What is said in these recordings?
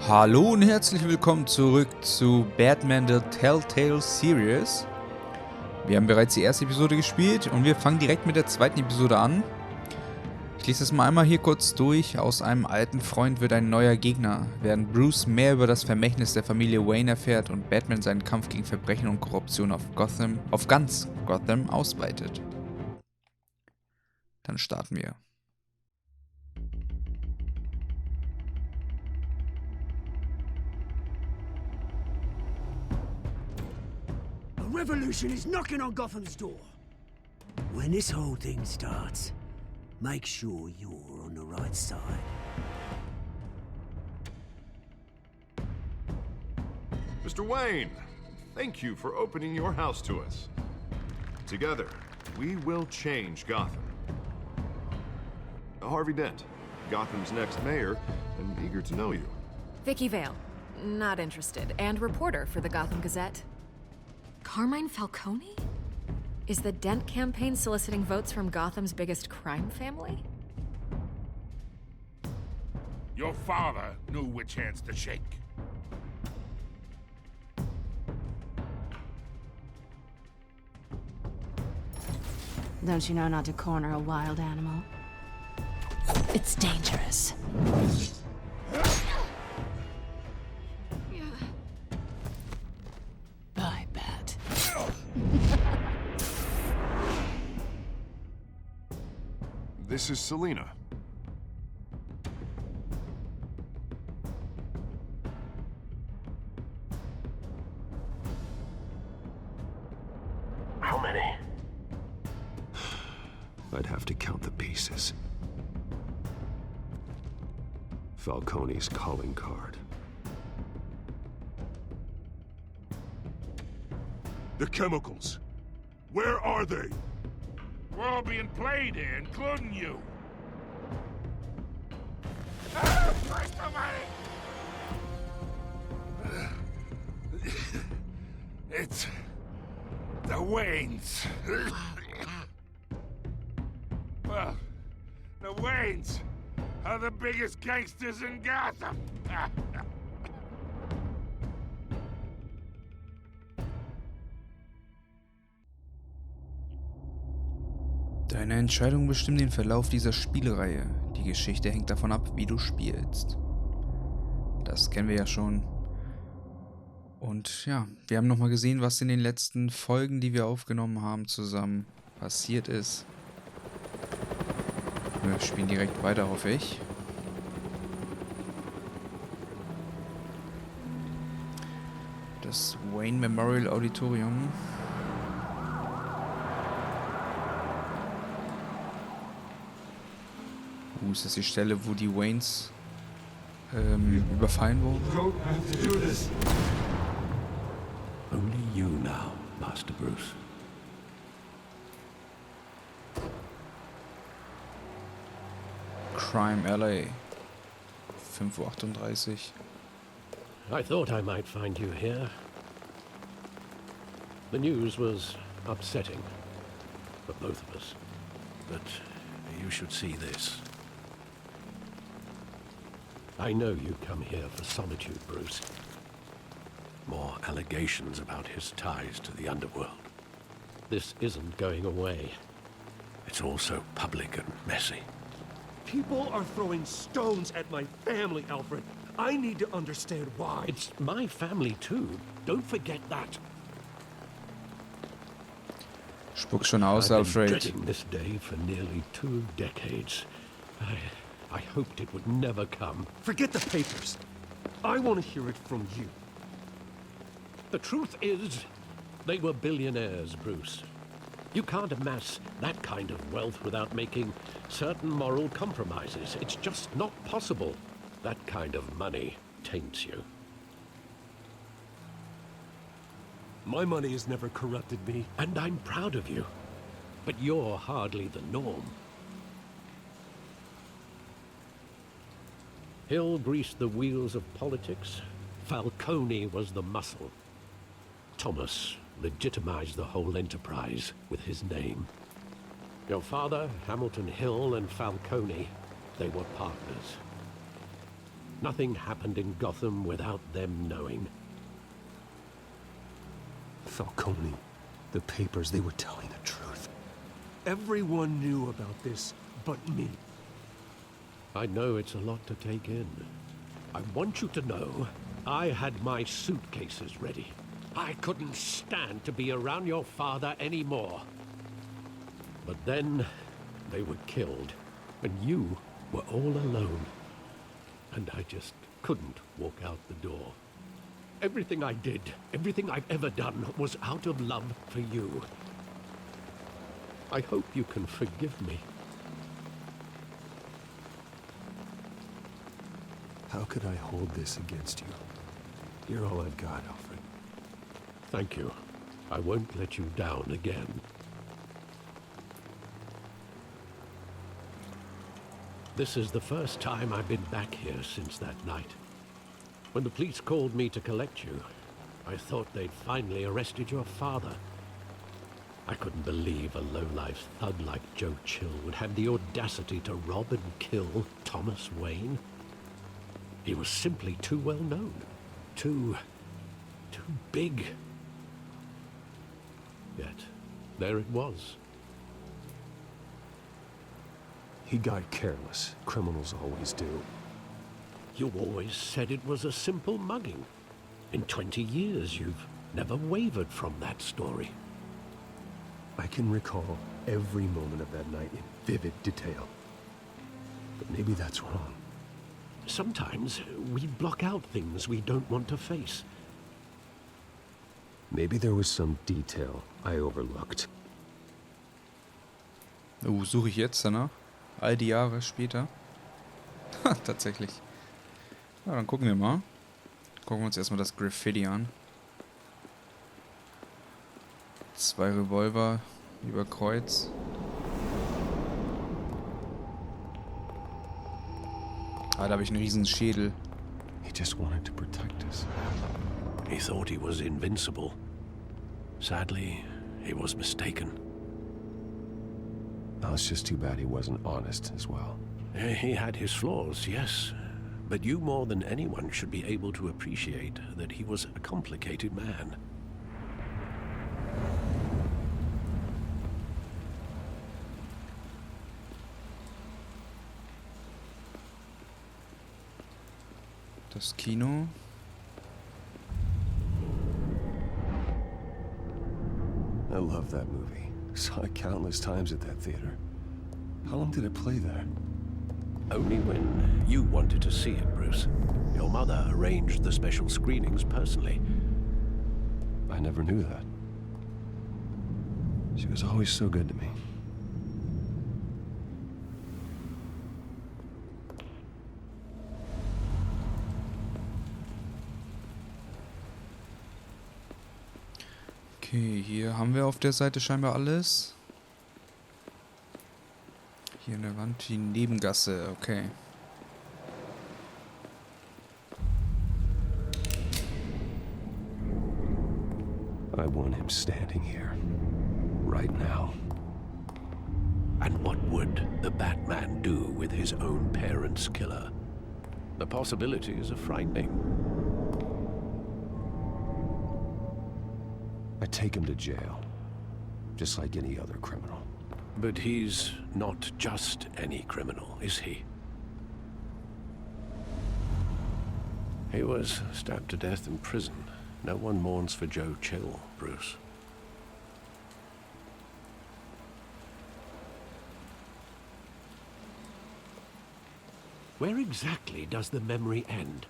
Hallo und herzlich willkommen zurück zu Batman The Telltale Series. Wir haben bereits die erste Episode gespielt und wir fangen direkt mit der zweiten Episode an. Ich lese das mal einmal hier kurz durch. Aus einem alten Freund wird ein neuer Gegner, während Bruce mehr über das Vermächtnis der Familie Wayne erfährt und Batman seinen Kampf gegen Verbrechen und Korruption auf ganz Gotham ausweitet. Dann starten wir. Revolution is knocking on Gotham's door. When this whole thing starts, make sure you're on the right side. Mr. Wayne, thank you for opening your house to us. Together, we will change Gotham. Harvey Dent, Gotham's next mayor, and eager to know you. Vicky Vale, not interested, and reporter for the Gotham Gazette. Carmine Falcone? Is the Dent campaign soliciting votes from Gotham's biggest crime family? Your father knew which hands to shake. Don't you know not to corner a wild animal? It's dangerous. I bet. This is Selina. How many? I'd have to count the pieces. Falcone's calling card. The chemicals. Where are they? We're all being played here, including you. Where's somebody? It's the Waynes. Well, the Waynes are the biggest gangsters in Gotham. Deine Entscheidung bestimmt den Verlauf dieser Spielereihe. Die Geschichte hängt davon ab, wie du spielst. Das kennen wir ja schon. Und ja, wir haben nochmal gesehen, was in den letzten Folgen, die wir aufgenommen haben, zusammen passiert ist. Wir spielen direkt weiter, hoffe ich. Das Wayne Memorial Auditorium. Ist das die Stelle, wo die Waynes überfallen wurden? Only you now, Master Bruce. Crime LA. 5:38 Uhr. I thought I might find you here. The news was upsetting for both of us. But you should see this. I know you come here for solitude, Bruce. More allegations about his ties to the underworld. This isn't going away. It's all so public and messy. People are throwing stones at my family, Alfred. I need to understand why. It's my family too. Don't forget that. Spuck schon aus, I've been Alfred. dreading this day for nearly 2 decades. I hoped it would never come. Forget the papers. I want to hear it from you. The truth is, they were billionaires, Bruce. You can't amass that kind of wealth without making certain moral compromises. It's just not possible. That kind of money taints you. My money has never corrupted me. And I'm proud of you. But you're hardly the norm. Hill greased the wheels of politics. Falcone was the muscle. Thomas legitimized the whole enterprise with his name. Your father, Hamilton Hill, and Falcone, they were partners. Nothing happened in Gotham without them knowing. Falcone, the papers, they were telling the truth. Everyone knew about this but me. I know it's a lot to take in. I want you to know I had my suitcases ready. I couldn't stand to be around your father anymore. But then they were killed, and you were all alone. And I just couldn't walk out the door. Everything I did, everything I've ever done, was out of love for you. I hope you can forgive me. How could I hold this against you? You're all I've got, Alfred. Thank you. I won't let you down again. This is the first time I've been back here since that night. When the police called me to collect you, I thought they'd finally arrested your father. I couldn't believe a low-life thug like Joe Chill would have the audacity to rob and kill Thomas Wayne. He was simply too well known. Too big. Yet, there it was. He got careless. Criminals always do. You always said it was a simple mugging. In 20 years, you've never wavered from that story. I can recall every moment of that night in vivid detail. But maybe that's wrong. Sometimes we block out things we don't want to face. Maybe there was some detail I overlooked. Suche ich jetzt danach? All die Jahre später. Tatsächlich. Ja, dann gucken wir mal. Gucken wir uns erstmal das Graffiti an. 2 Revolver über Kreuz. Ah, da habe ich einen riesen Schädel. He just wanted to protect us. He thought he was invincible. Sadly, he was mistaken. Oh, it's just too bad he wasn't honest as well. He had his flaws, yes. But you more than anyone should be able to appreciate that he was a complicated man. Das Kino. I love that movie. Saw it countless times at that theater. How long did it play there? Only when you wanted to see it, Bruce. Your mother arranged the special screenings personally. I never knew that. She was always so good to me. Okay, hier haben wir auf der Seite scheinbar alles. Hier in der Wand die Nebengasse, okay. I want him standing here. Right now. And what would the Batman do with his own parents' killer? The possibilities are frightening. I take him to jail. Just like any other criminal. But he's not just any criminal, is he? He was stabbed to death in prison. No one mourns for Joe Chill, Bruce. Where exactly does the memory end?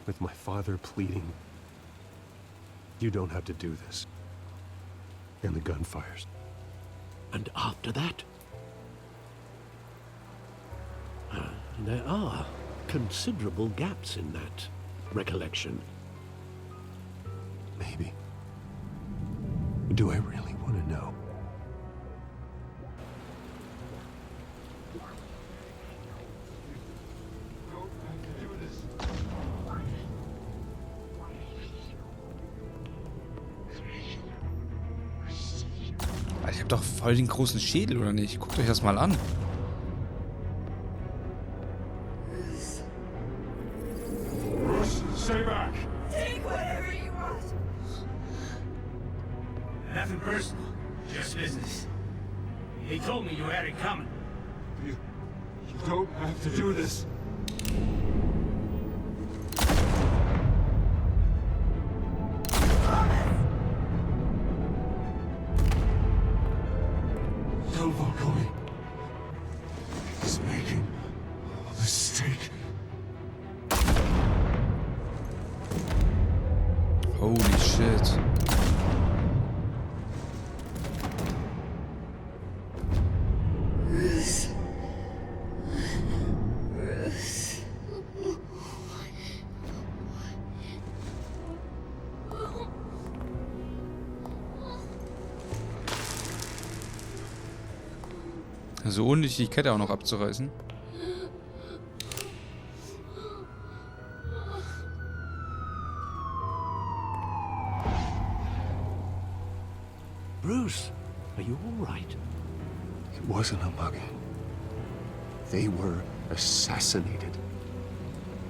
With my father pleading, "You don't have to do this." And the gunfires. And after that? There are considerable gaps in that recollection. Maybe. Do I really want to know? Ich hab doch voll den großen Schädel, oder nicht? Guckt euch das mal an. Just business. He told me you had it coming. You don't have to do this. Tell Falcone he's making a mistake. Holy shit. So unnötig die Kette auch noch abzureißen. Bruce, are you all right? It wasn't a mugging. They were assassinated.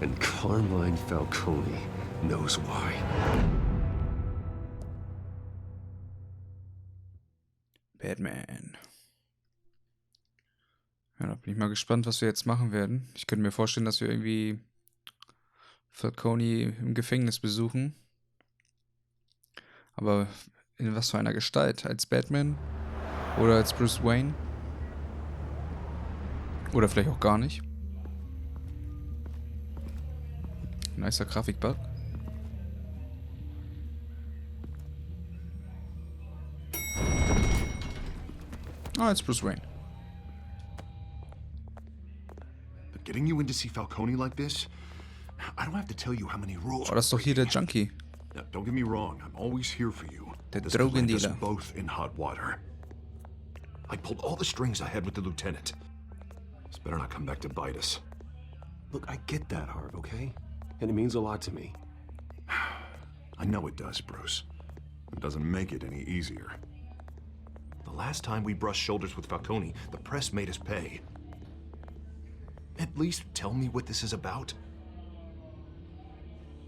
And Carmine Falcone knows why. Batman. Ja, da bin ich mal gespannt, was wir jetzt machen werden. Ich könnte mir vorstellen, dass wir irgendwie Falcone im Gefängnis besuchen. Aber in was für einer Gestalt? Als Batman? Oder als Bruce Wayne? Oder vielleicht auch gar nicht. Nicer Grafikbug. Ah, als Bruce Wayne. But getting you in to see Falcone like this, I don't have to tell you how many rules. Oh, das ist doch hier der Junkie. Now, don't get me wrong, I'm always here for you. Der This put us Drogendealer. both in hot water. I pulled all the strings I had with the lieutenant. This better not come back to bite us. Look, I get that, Harv, okay? And it means a lot to me. I know it does, Bruce. It doesn't make it any easier. The last time we brushed shoulders with Falcone, the press made us pay. At least tell me what this is about.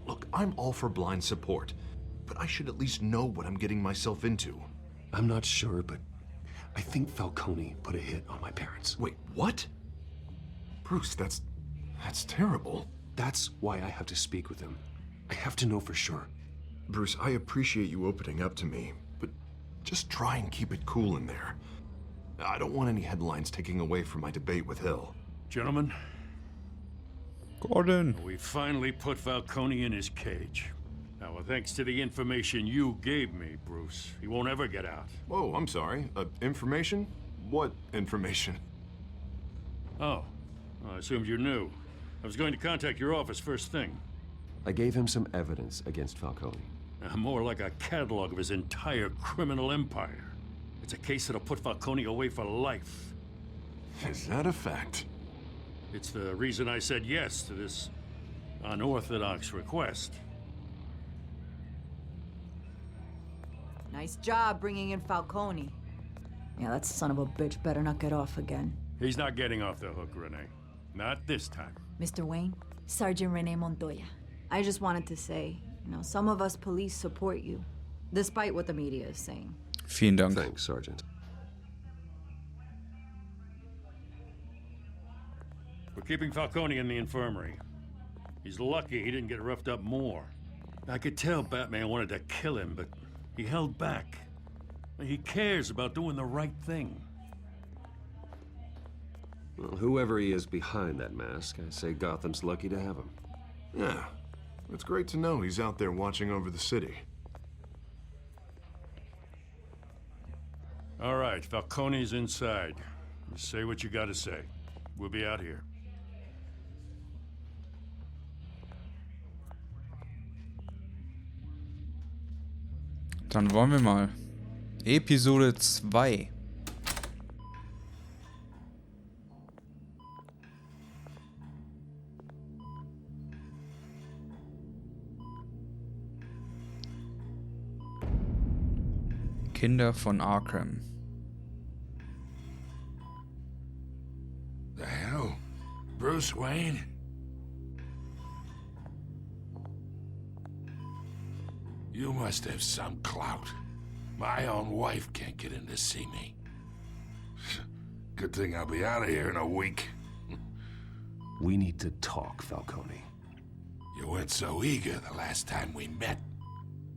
Look, I'm all for blind support, but I should at least know what I'm getting myself into. I'm not sure, but I think Falcone put a hit on my parents. Wait, what? Bruce, that's terrible. That's why I have to speak with him. I have to know for sure. Bruce, I appreciate you opening up to me, but just try and keep it cool in there. I don't want any headlines taking away from my debate with Hill. Gentlemen, Gordon. we finally put Falcone in his cage. Now, thanks to the information you gave me, Bruce, he won't ever get out. Whoa, I'm sorry. Information? What information? Oh, I assumed you knew. I was going to contact your office first thing. I gave him some evidence against Falcone. More like a catalog of his entire criminal empire. It's a case that'll put Falcone away for life. Is that a fact? It's the reason I said yes to this unorthodox request. Nice job bringing in Falcone. Yeah, that son of a bitch better not get off again. He's not getting off the hook, Renee. Not this time. Mr. Wayne, Sergeant Renee Montoya. I just wanted to say, some of us police support you, despite what the media is saying. Vielen Dank. Thanks, Sergeant. We're keeping Falcone in the infirmary. He's lucky he didn't get roughed up more. I could tell Batman wanted to kill him, but he held back. He cares about doing the right thing. Well, whoever he is behind that mask, I say Gotham's lucky to have him. Yeah. It's great to know he's out there watching over the city. All right, Falcone's inside. You say what you gotta say. We'll be out here. Dann wollen wir mal. Episode 2. Kinder von Arkham. The hell? Bruce Wayne? You must have some clout. My own wife can't get in to see me. Good thing I'll be out of here in a week. We need to talk, Falcone. You weren't so eager the last time we met.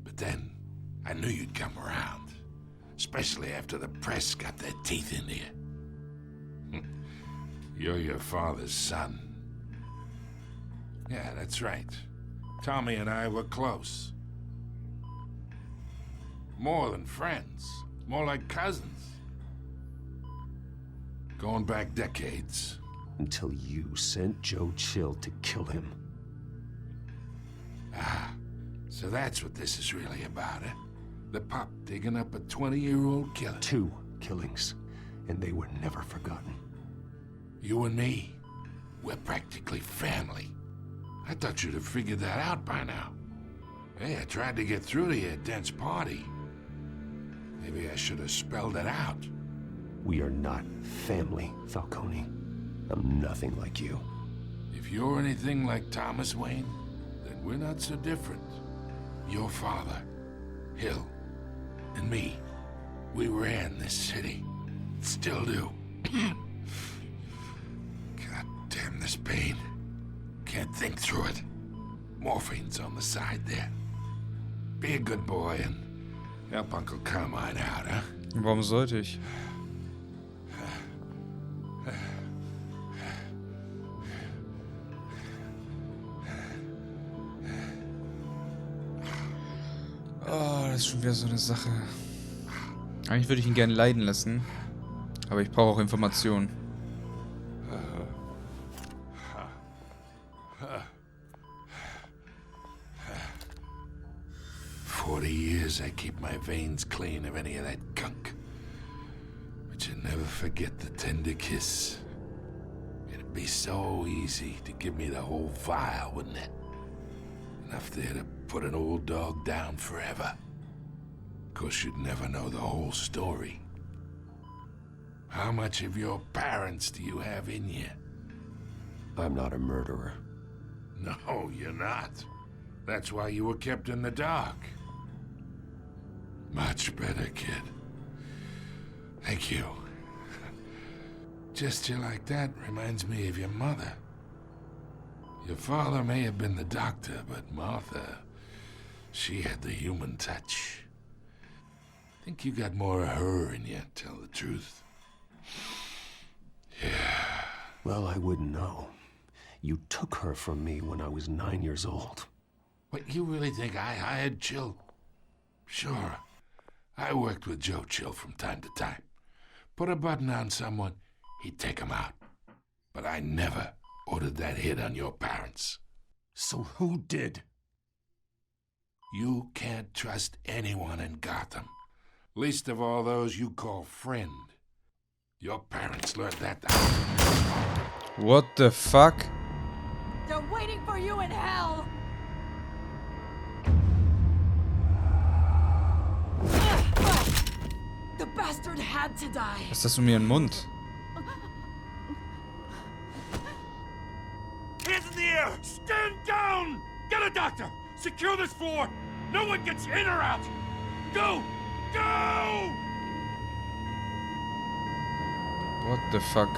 But then, I knew you'd come around. Especially after the press got their teeth into you. You're your father's son. Yeah, that's right. Tommy and I were close. More than friends. More like cousins. Going back decades. Until you sent Joe Chill to kill him. Ah, so that's what this is really about, eh? The pup digging up a 20-year-old killer. 2 killings, and they were never forgotten. You and me, we're practically family. I thought you'd have figured that out by now. Hey, I tried to get through to you at Dent's party. Maybe I should have spelled it out. We are not family, Falcone. I'm nothing like you. If you're anything like Thomas Wayne, then we're not so different. Your father, Hill, and me, we ran this city. Still do. God damn this pain. Can't think through it. Morphine's on the side there. Be a good boy and help Uncle Carmine out, huh? Warum sollte ich? Oh, das ist schon wieder so eine Sache. Eigentlich würde ich ihn gerne leiden lassen. Aber ich brauche auch Informationen. 40 years I keep my veins clean of any of that gunk. But you never forget the tender kiss. It'd be so easy to give me the whole vial, wouldn't it? Enough there to put an old dog down forever. Of course, you'd never know the whole story. How much of your parents do you have in you? I'm not a murderer. No, you're not. That's why you were kept in the dark. Much better, kid. Thank you. Gesture like that reminds me of your mother. Your father may have been the doctor, but Martha, she had the human touch. I think you got more of her in you, tell the truth. Yeah. Well, I wouldn't know. You took her from me when I was 9 years old. What, you really think I hired Chill? Sure. I worked with Joe Chill from time to time. Put a button on someone, he'd take him out. But I never ordered that hit on your parents. So who did? You can't trust anyone in Gotham. Least of all those you call friend. Your parents learned that out. What the fuck? They're waiting for you in hell! The bastard had to die. Was ist das um ihren Mund? Hands in the air! Stand down! Get a doctor! Secure this floor! No one gets in or out! Go! Go! What the fuck?